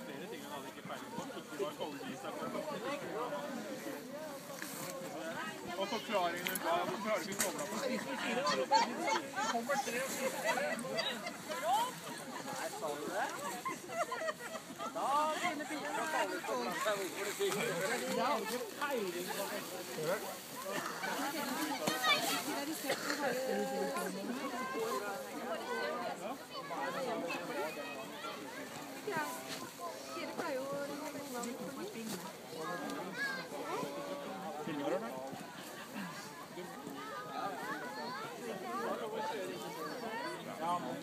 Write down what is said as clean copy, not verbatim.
flere ting han hadde ikke peiling på. Ikke var koldgisa. Og forklaringen hun ga, hvorfor har du ikke koblet på? Kommer 3 og 4. Nei, sa du det? Da begynner bilen å falle ut på plass her, hvorfor det bygger. Jeg har ikke peiling på det. Filmer du det? Ja, men